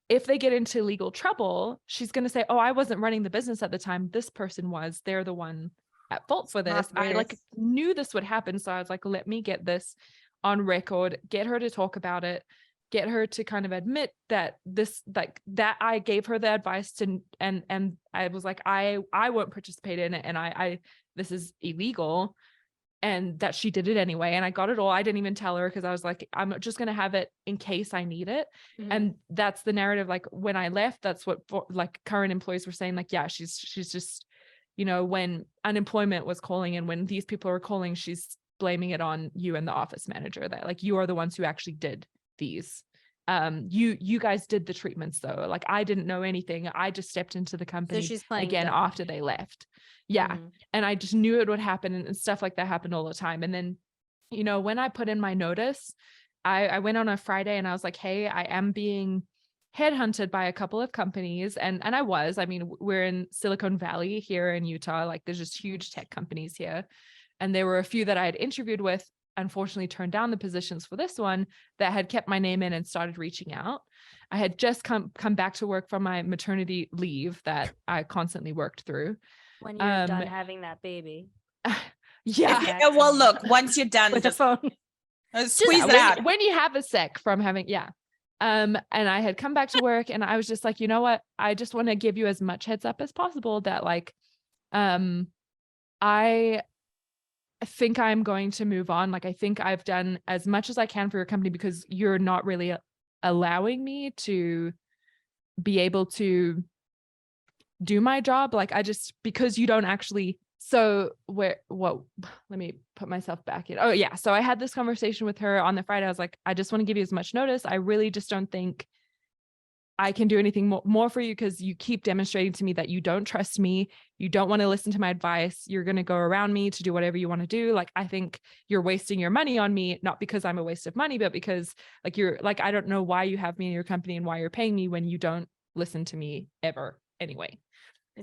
if they get into legal trouble, she's going to say, oh, I wasn't running the business at the time. This person was. They're the one at fault for this. I like knew this would happen. So I was like, let me get this on record, get her to talk about it, get her to kind of admit that this, like, that I gave her the advice to, and I was like, I won't participate in it, and I this is illegal, and that she did it anyway. And I got it all. I didn't even tell her, because I was like, I'm just going to have it in case I need it. And that's the narrative. Like, when I left, that's what like current employees were saying, like, yeah, she's just, when unemployment was calling, and when these people are calling, she's blaming it on you and the office manager, that like, you are the ones who actually did these. You guys did the treatments though. Like, I didn't know anything. I just stepped into the company So she's playing again dumb after they left. Yeah. And I just knew it would happen, and stuff like that happened all the time. And then, when I put in my notice, I went on a Friday and I was like, hey, I am being headhunted by a couple of companies. And I mean, we're in Silicon Valley here in Utah. Like, there's just huge tech companies here. And there were a few that I had interviewed with, unfortunately turned down the positions for this one, that had kept my name in and started reaching out. I had just come back to work from my maternity leave that I constantly worked through. When you're done having that baby. Yeah. Well, look, once you're done With the just phone. squeeze it out. When you have a sec from having, and I had come back to work, and I was just like, you know what? I just want to give you as much heads up as possible that like, I think I'm going to move on. Like, I think I've done as much as I can for your company, because you're not really allowing me to be able to do my job. Like, because you don't actually, let me put myself back in. Oh yeah. So I had this conversation with her on the Friday. I was like, I just want to give you as much notice. I really just don't think I can do anything more for you, because you keep demonstrating to me that you don't trust me. You don't want to listen to my advice. You're going to go around me to do whatever you want to do. Like, I think you're wasting your money on me, not because I'm a waste of money, but because like, you're like, I don't know why you have me in your company and why you're paying me when you don't listen to me ever anyway.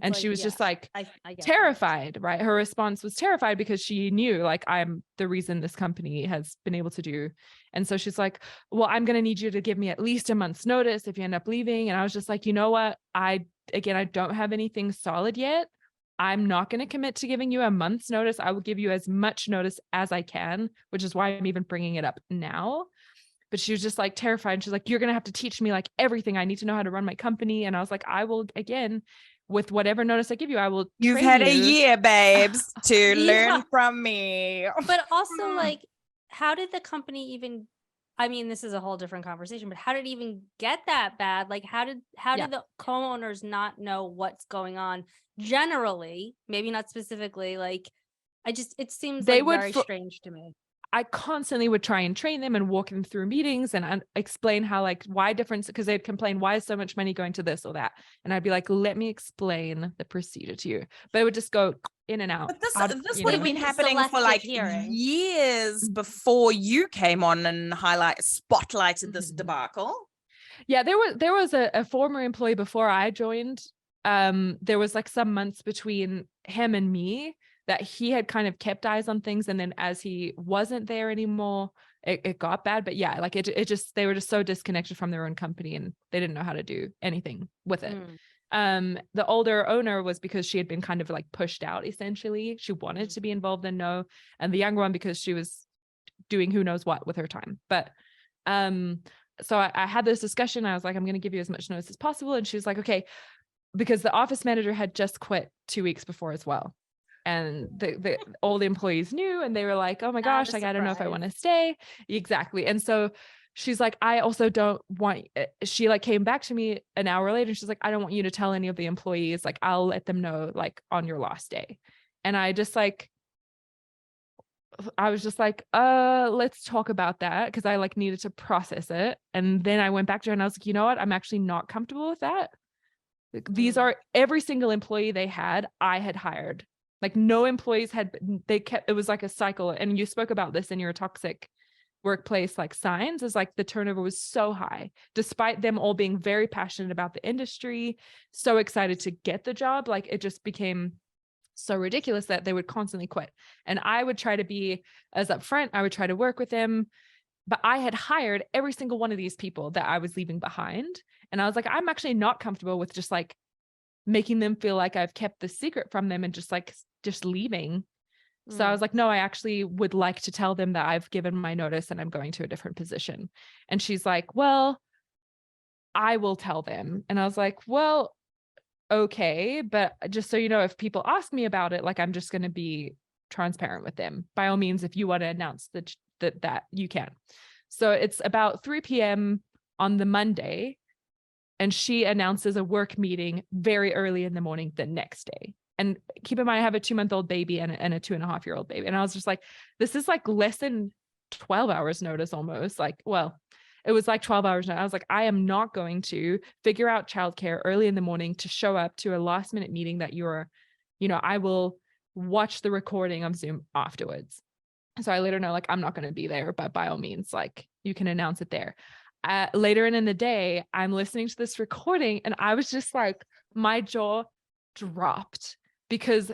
And like, she was just like I terrified, right? Her response was terrified, because she knew like, I'm the reason this company has been able to do. And so she's like, well, I'm going to need you to give me at least a month's notice if you end up leaving. And I was just like, you know what? I don't have anything solid yet. I'm not going to commit to giving you a month's notice. I will give you as much notice as I can, which is why I'm even bringing it up now. But she was just like terrified. She's like, you're going to have to teach me like everything. I need to know how to run my company. And I was like, I will, again, with whatever notice I give you, I will. You've had a year, babes, to learn from me. But also, like, how did the company even, I mean, this is a whole different conversation, but how did it even get that bad? Like, how did the co-owners not know what's going on generally? Maybe not specifically. Like, it seems like very strange to me. I constantly would try and train them and walk them through meetings and explain how, like, why difference, because they'd complain, why is so much money going to this or that? And I'd be like, let me explain the procedure to you. But it would just go in and out. But this would have been happening for like years before you came on and spotlighted this debacle. Yeah, there was a former employee before I joined. There was like some months between him and me that he had kind of kept eyes on things, and then as he wasn't there anymore, it got bad. But yeah, like it just, they were just so disconnected from their own company and they didn't know how to do anything with it. The older owner was because she had been kind of like pushed out, essentially. She wanted to be involved in No, and the younger one because she was doing who knows what with her time. But so I had this discussion. I was like, I'm going to give you as much notice as possible. And she was like, okay, because the office manager had just quit 2 weeks before as well. And all the employees knew, and they were like, oh my gosh, like, I don't know if I want to stay. Exactly. And so she's like, I also don't want, she like came back to me an hour later and she's like, I don't want you to tell any of the employees, like, I'll let them know like on your last day. And I was just like, let's talk about that, because I like needed to process it. And then I went back to her and I was like, you know what, I'm actually not comfortable with that. Like, these are every single employee they had, I had hired. Like, no employees had, it was like a cycle. And you spoke about this in your toxic workplace, like signs, is like the turnover was so high, despite them all being very passionate about the industry, so excited to get the job. Like, it just became so ridiculous that they would constantly quit. And I would try to be as upfront, I would try to work with them, but I had hired every single one of these people that I was leaving behind. And I was like, I'm actually not comfortable with just like making them feel like I've kept the secret from them and just leaving. So I was like, no, I actually would like to tell them that I've given my notice and I'm going to a different position. And she's like, well, I will tell them. And I was like, well, okay, but just so you know, if people ask me about it, like, I'm just going to be transparent with them. By all means, if you want to announce that you can. So it's about 3 p.m. on the Monday, and she announces a work meeting very early in the morning the next day. And keep in mind, I have a 2-month-old baby and a 2.5-year-old baby. And I was just like, this is like less than 12 hours notice almost. Like, well, it was like 12 hours notice. I was like, I am not going to figure out childcare early in the morning to show up to a last minute meeting that I will watch the recording of Zoom afterwards. So I let her know, like, I'm not going to be there, but by all means, like, you can announce it there. Later in the day, I'm listening to this recording and I was just like, my jaw dropped, because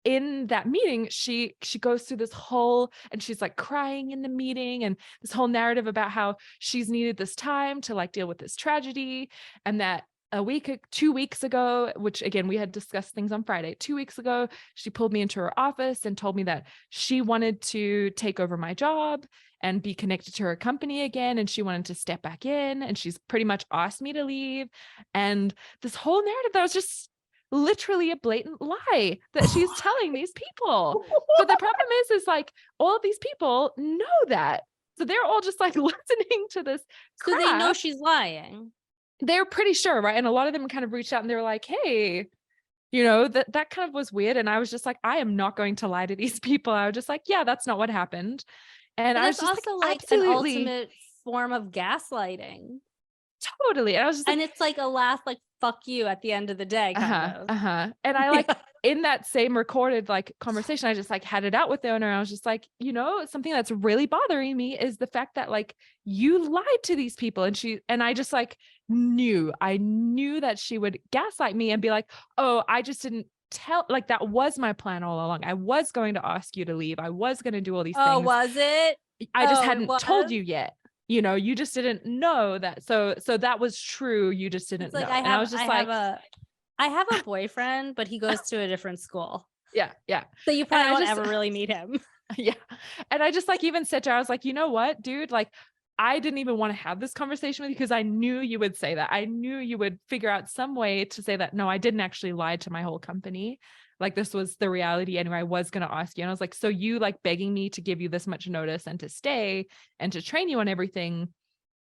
in that meeting, she goes through this whole, and she's like crying in the meeting, and this whole narrative about how she's needed this time to like deal with this tragedy, and that 2 weeks ago, which again, we had discussed things on Friday, 2 weeks ago, she pulled me into her office and told me that she wanted to take over my job and be connected to her company again. And she wanted to step back in, and she's pretty much asked me to leave. And this whole narrative that was just literally a blatant lie that she's telling these people. But the problem is like, all of these people know that. So they're all just like listening to this crap. So they know she's lying. They're pretty sure, right? And a lot of them kind of reached out and they were like, hey, that kind of was weird. And I was just like, I am not going to lie to these people. I was just like, yeah, that's not what happened. And But I was that's just also like, like an absolutely, ultimate form of gaslighting. totally. And I was just And like, it's like a last like fuck you at the end of the day kind of. And I like in that same recorded like conversation, I just like had it out with the owner. I was just like, something that's really bothering me is the fact that like you lied to these people. And I just like I knew that she would gaslight me and be like, oh, I just didn't tell, like, that was my plan all along. I was going to ask you to leave. I was going to do all these things. Oh, was it? I just hadn't told you yet. You just didn't know that. So that was true. You just didn't know. And I was just I have a boyfriend, but he goes to a different school. Yeah. So you probably won't ever really meet him. Yeah. And I just like even said to her, I was like, you know what, dude, like, I didn't even want to have this conversation with you because I knew you would say that. I knew you would figure out some way to say that, no, I didn't actually lie to my whole company. Like, this was the reality anyway. I was going to ask you. And I was like, so you like begging me to give you this much notice and to stay and to train you on everything.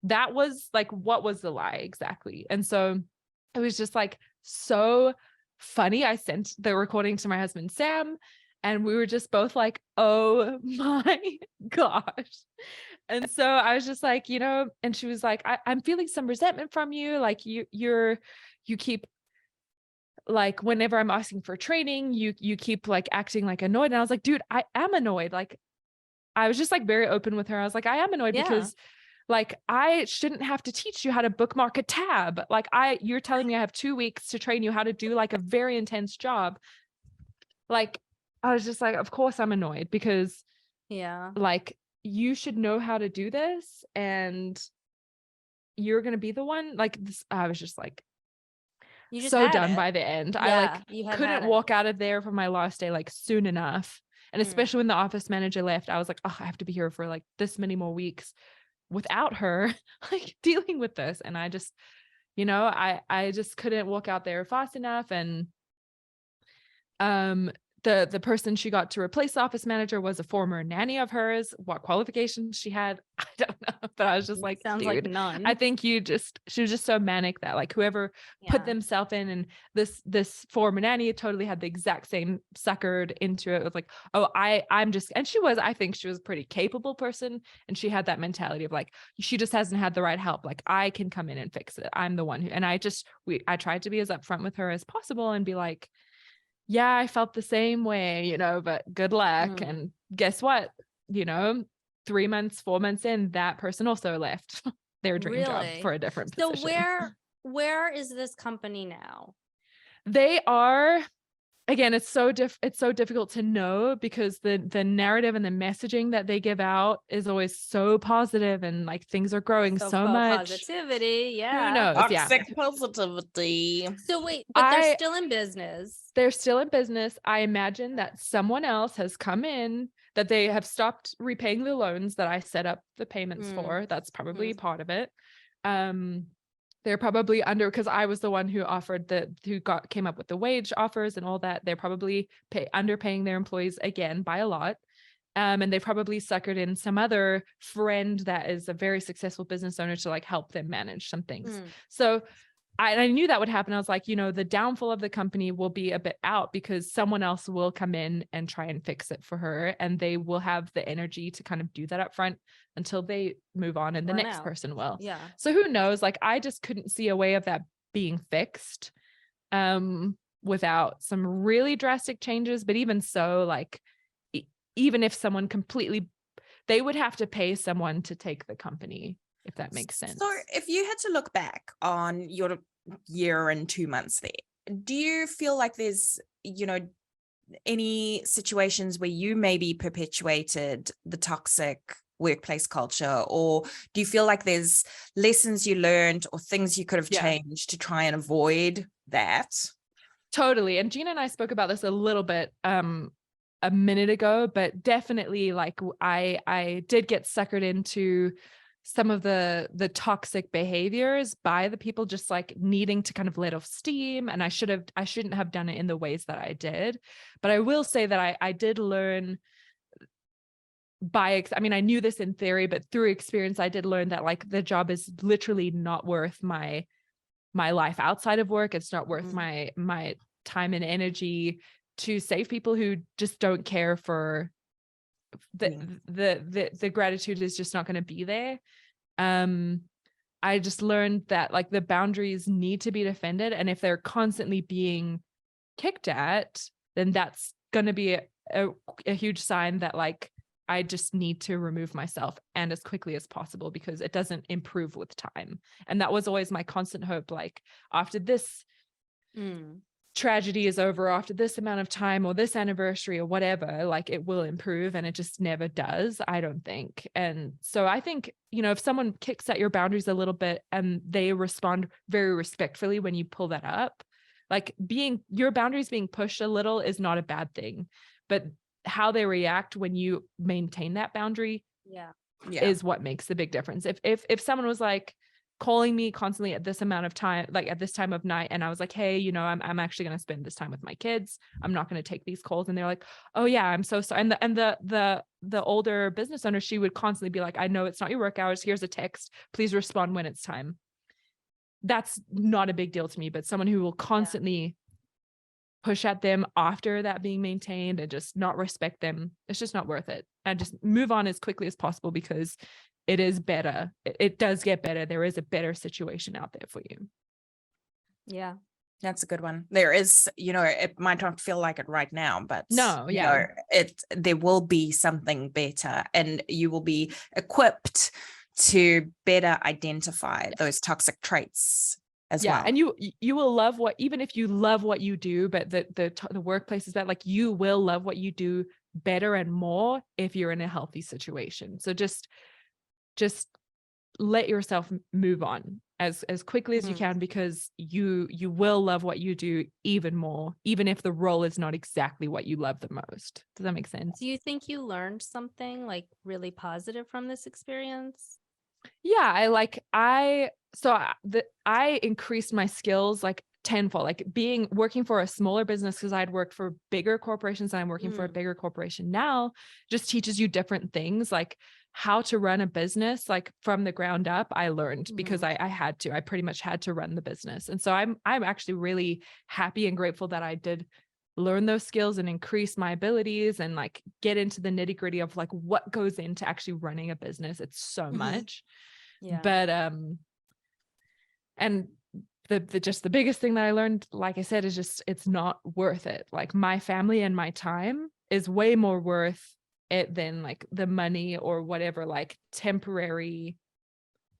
That was like, what was the lie exactly? And so it was just like so funny. I sent the recording to my husband, Sam, and we were just both like, oh my gosh. And so I was just like, and she was like, I'm feeling some resentment from you. Like you keep, like, whenever I'm asking for training, you keep like acting like annoyed. And I was like, dude, I am annoyed. Like, I was just like very open with her. I was like, I am annoyed because Like, I shouldn't have to teach you how to bookmark a tab. Like, you're telling me I have 2 weeks to train you how to do like a very intense job. Like, I was just like, of course I'm annoyed, because Yeah. like, you should know how to do this, and you're going to be the one like this. I was just like, You just so had done it. by the end. I Yeah, like you had couldn't it. walk out of there for my last day like soon enough. And Mm. especially when the office manager left, I was like, oh, I have to be here for like this many more weeks without her, like dealing with this. And I just, I just couldn't walk out there fast enough. And the person she got to replace the office manager was a former nanny of hers. What qualifications she had, I don't know, but I was just like, Sounds dude, like none. I think she was just so manic that like whoever put Yeah. themselves in, and this former nanny totally had the exact same suckered into it. It was like, oh, I'm just, and I think she was a pretty capable person, and she had that mentality of like, she just hasn't had the right help. Like, I can come in and fix it. I'm the one who, and I tried to be as upfront with her as possible and be like, yeah, I felt the same way, but good luck. Mm. And guess what? 3 months, 4 months in, that person also left their dream job Really? for a different So position. where is this company now? They are, again, it's so difficult to know, because the narrative and the messaging that they give out is always so positive, and like things are growing so much. Positivity. Yeah. Who knows? Yeah. Toxic positivity. So wait, but they're still in business. They're still in business. I imagine that someone else has come in, that they have stopped repaying the loans that I set up the payments for. That's probably part of it. They're probably under, because I was the one who came up with the wage offers and all that. They're probably underpaying their employees again by a lot. And they probably suckered in some other friend that is a very successful business owner to like help them manage some things. So I knew that would happen. I was like, the downfall of the company will be a bit out, because someone else will come in and try and fix it for her, and they will have the energy to kind of do that up front until they move on, and the Burn next out. person will. Yeah. So who knows? Like, I just couldn't see a way of that being fixed without some really drastic changes. But even so, like, even if someone they would have to pay someone to take the company, if that makes sense. So if you had to look back on your year and 2 months there, do you feel like there's, any situations where you maybe perpetuated the toxic workplace culture, or do you feel like there's lessons you learned or things you could have changed to try and avoid that? Totally. And Gina and I spoke about this a little bit a minute ago, but definitely like I did get suckered into some of the toxic behaviors by the people, just like needing to kind of let off steam. And I shouldn't have done it in the ways that I did. But I will say that I did learn I knew this in theory, but through experience, I did learn that like the job is literally not worth my life outside of work. It's not worth my time and energy to save people who just don't care for the gratitude is just not going to be there. I just learned that like the boundaries need to be defended, and if they're constantly being kicked at, then that's going to be a huge sign that like I just need to remove myself, and as quickly as possible, because it doesn't improve with time. And that was always my constant hope, like after this tragedy is over, after this amount of time or this anniversary or whatever, like it will improve, and it just never does, I don't think. And so I think, if someone kicks at your boundaries a little bit and they respond very respectfully when you pull that up, like your boundaries being pushed a little is not a bad thing, but how they react when you maintain that boundary is what makes the big difference. If someone was like calling me constantly at this amount of time, like at this time of night, and I was like, hey, I'm actually going to spend this time with my kids, I'm not going to take these calls, and they're like, oh yeah, I'm so sorry. And the older business owner, she would constantly be like, I know it's not your work hours, here's a text, please respond when it's time. That's not a big deal to me. But someone who will constantly push at them after that being maintained and just not respect them, it's just not worth it. And just move on as quickly as possible, because it is better. It does get better. There is a better situation out there for you. Yeah. That's a good one. There is, it might not feel like it right now, but there will be something better, and you will be equipped to better identify those toxic traits as well. And you will love what, even if you love what you do, but the workplace is that like you will love what you do better and more if you're in a healthy situation. So just let yourself move on as quickly as you can, because you will love what you do even more, even if the role is not exactly what you love the most. Does that make sense? Do you think you learned something like really positive from this experience? Yeah, I increased my skills like tenfold, like working for a smaller business, because I'd worked for bigger corporations and I'm working for a bigger corporation now, just teaches you different things, like how to run a business, like from the ground up. I learned because I pretty much had to run the business. And so I'm actually really happy and grateful that I did learn those skills and increase my abilities and like get into the nitty gritty of like what goes into actually running a business. It's so much. But and the biggest thing that I learned, like I said, is just it's not worth it. Like my family and my time is way more worth it than like the money or whatever, like temporary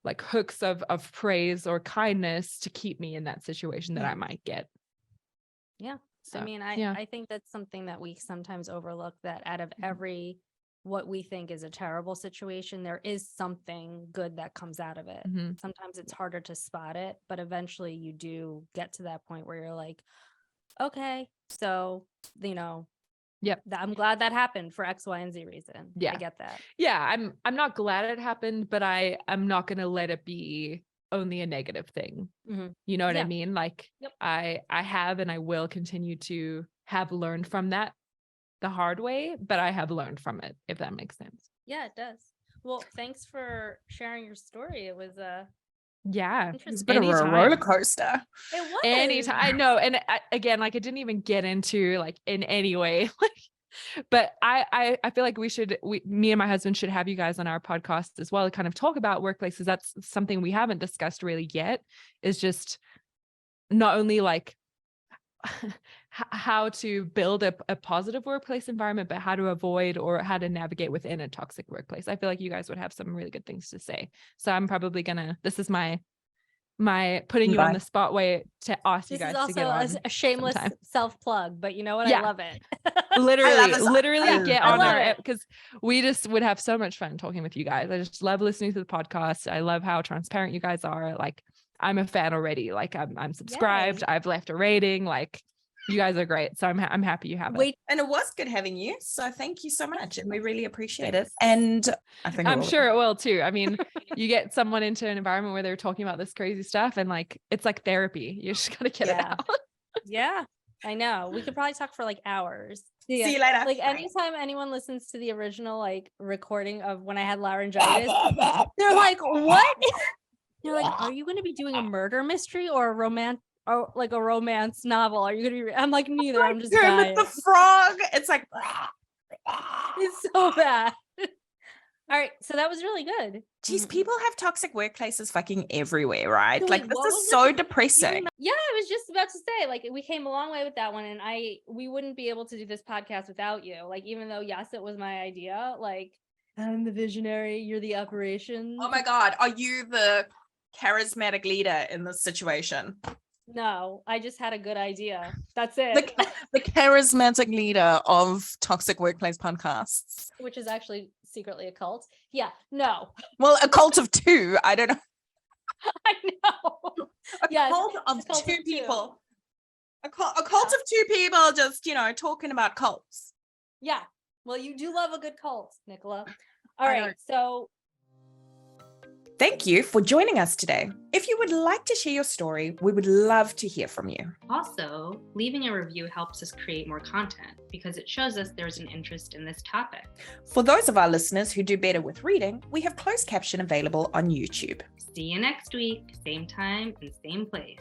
like hooks of praise or kindness to keep me in that situation that I might get. So, I mean, I think that's something that we sometimes overlook, that out of every what we think is a terrible situation, there is something good that comes out of it. Sometimes it's harder to spot it, but eventually you do get to that point where you're like, okay, so, you know, I'm glad that happened for X, Y, and Z reason. I get that. I'm not glad it happened, but I'm not going to let it be only a negative thing. You know what I mean? Like I have, and I will continue to have learned from that the hard way, but I have learned from it, if that makes sense. Yeah, it does. Well, thanks for sharing your story. It was It's a bit of a roller coaster. It was. Anytime. I know. And again, like it didn't even get into like in any way, like, but I feel like me and my husband should have you guys on our podcast as well to kind of talk about workplaces. That's something we haven't discussed really yet, is just not only like how to build a positive workplace environment, but how to avoid or how to navigate within a toxic workplace. I feel like you guys would have some really good things to say. So I'm probably this is my putting you on the spot way to ask you guys to get on. This is also a shameless self-plug, but you know what? I love it. literally get on our, because we just would have so much fun talking with you guys. I just love listening to the podcast. I love how transparent you guys are. Like I'm a fan already. Like I'm subscribed. I've left a rating. Like you guys are great. So I'm happy you have it. And it was good having you. So thank you so much. And we really appreciate it. And I think I'm sure it will too. I mean, you get someone into an environment where they're talking about this crazy stuff and like, it's like therapy. You just got to get it out. Yeah, I know. We could probably talk for like hours. See you later. Like anytime anyone listens to the original like recording of when I had laryngitis, they're like, what? They're like, are you going to be doing a murder mystery or a romance? Or like a romance novel? Are you gonna be? I'm like, neither. I'm just dying. The frog. It's like it's so bad. All right, so that was really good. Geez, people have toxic workplaces fucking everywhere, right? Like this is so depressing. Yeah, I was just about to say, like, we came a long way with that one, and we wouldn't be able to do this podcast without you. Like, even though yes, it was my idea. Like, I'm the visionary. You're the operations. Oh my god, are you the charismatic leader in this situation? No, I just had a good idea. That's it. The charismatic leader of Toxic Workplace Podcasts. Which is actually secretly a cult. Yeah, no. Well, a cult of two. I don't know. I know. A cult of two people. A cult of two people just, talking about cults. Yeah. Well, you do love a good cult, Nicola. All right, so... Thank you for joining us today. If you would like to share your story, we would love to hear from you. Also, leaving a review helps us create more content because it shows us there's an interest in this topic. For those of our listeners who do better with reading, we have closed caption available on YouTube. See you next week, same time and same place.